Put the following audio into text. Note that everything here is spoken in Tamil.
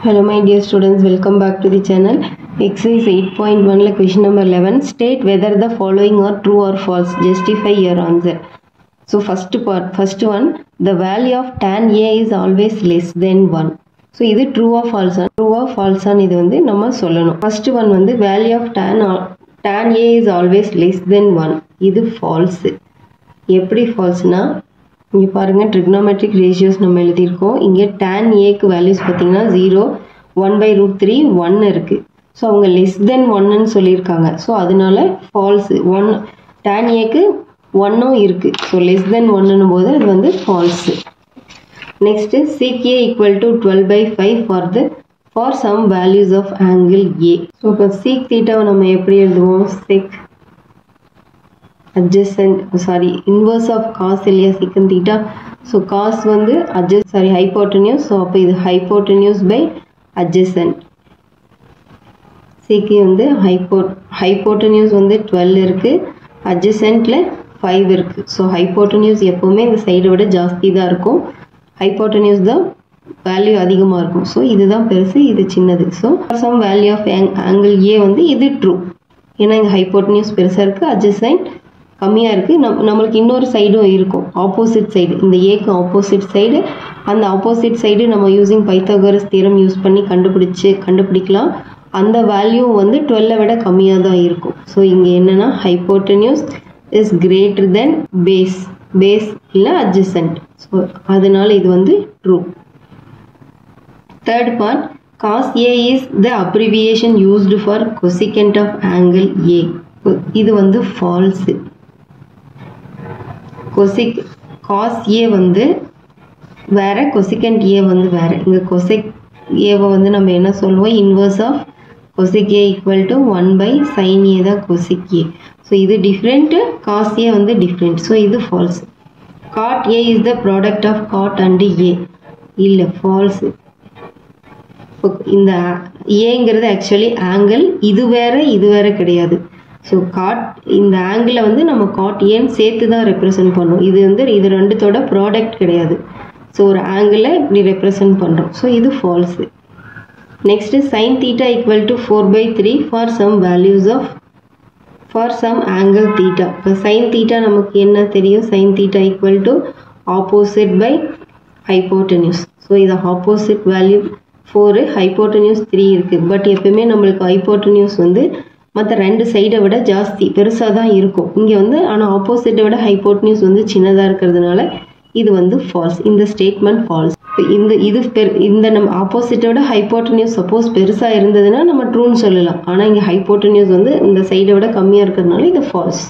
Hello my dear students, welcome back to the channel. Exercise 8.1 la question number 11. State whether the following are true or false. Justify your answer. So first one, the value of tan A is always less than 1. So இது true or false? True or false on இது வந்து நம்ம சொல்லணும். First one வந்து value of tan A is always less than 1. இது false. எப்படி falseனா இங்கே பாருங்கள் trigonometric ratios நம்ம எழுதியிருக்கோம். இங்கே tan ஏக்கு வேல்யூஸ் பார்த்தீங்கன்னா 0, 1/√3, 1 இருக்குது. ஸோ அவங்க லெஸ் தென் 1ன்னு சொல்லியிருக்காங்க. ஸோ அதனால ஃபால்ஸு. tan ஏக்கு 1ம் இருக்குது. ஸோ லெஸ் தென் 1ன்னும் போது அது வந்து falls. Next sec A = 12/5 for some values of angle A. So இப்போ sec தீட்டாவை நம்ம எப்படி எழுதுவோம்? sec inverse of cos இல்லையா secant theta. ஸோ cos வந்து hypotenuse. ஸோ அப்போ இது hypotenuse by adjacent. sec வந்து hypotenuse வந்து 12 இருக்கு, adjacentல 5 இருக்கு. ஸோ hypotenuse எப்பவுமே இந்த சைடை விட ஜாஸ்தி தான் இருக்கும், hypotenuse தான் வேல்யூ அதிகமாக இருக்கும். ஸோ இதுதான் பெருசு, இது சின்னது. So some value of angle A வந்து இது ட்ரூ. ஏன்னா இங்கே hypotenuse பெருசாக இருக்குது, adjacent கம்மியாக இருக்குது. நம்மளுக்கு இன்னொரு சைடும் இருக்கும், ஆப்போசிட் சைடு. இந்த ஏக்கு ஆப்போசிட் சைடு, அந்த ஆப்போசிட் சைடு நம்ம யூஸிங் பைத்தாகரஸ் தியரம் யூஸ் பண்ணி கண்டுபிடிக்கலாம். அந்த வேல்யூ வந்து 12 விட கம்மியாக தான் இருக்கும். ஸோ இங்கே என்னென்னா hypotenuse is greater than base இல்லை adjacent. ஸோ அதனால இது வந்து true. Third part, cos A is the abbreviation used for cosecant of angle A. இது வந்து ஃபால்ஸு. cos A வந்து வேற, cosecant A வந்து வேற. இங்கே cosec A வந்து நம்ம என்ன சொல்லுவோம்? Inverse of cosec A = 1/sin A தான் cosec A. ஸோ இது டிஃப்ரெண்ட்டு, cos A வந்து டிஃப்ரெண்ட். ஸோ இது false. cot A is the product of cot and A. இல்லை, ஃபால்ஸு. இந்த ஏங்கிறது ஆக்சுவலி ஆங்கிள், இது வேற கிடையாது. ஸோ காட் இந்த ஆங்கிளை வந்து நம்ம காட் ஏன்னு சேர்த்து தான் ரெப்ரசன்ட் பண்ணோம். இது வந்து இது ரெண்டுத்தோட ப்ராடக்ட் கிடையாது. ஸோ ஒரு ஆங்கிளை இப்படி ரெப்ரசன்ட் பண்ணுறோம். ஸோ இது falls. Next sin θ = 4/3 for some angle θ. இப்போ sin θ நமக்கு என்ன தெரியும்? sin θ = opposite by hypotenuse. So இது ஆப்போசிட் வேல்யூ 4, hypotenuse 3 இருக்குது. பட் எப்பவுமே நம்மளுக்கு hypotenuse வந்து மற்ற ரெண்டு சைடை விட ஜாஸ்தி பெருசாக தான் இருக்கும். இங்கே வந்து ஆனால் ஆப்போசிட்டை விட ஹைப்போட்டென்யூஸ் வந்து சின்னதாக இருக்கிறதுனால இது வந்து ஃபால்ஸ். இந்த ஸ்டேட்மெண்ட் ஃபால்ஸ். இந்த நம்ம ஆப்போசிட்டை விட ஹைப்போட்டென்யூஸ் சப்போஸ் பெருசாக இருந்ததுன்னா நம்ம ட்ரூன்னு சொல்லலாம். ஆனால் இங்கே ஹைப்போட்டென்யூஸ் வந்து இந்த சைடை விட கம்மியாக இருக்கிறதுனால இது ஃபால்ஸ்.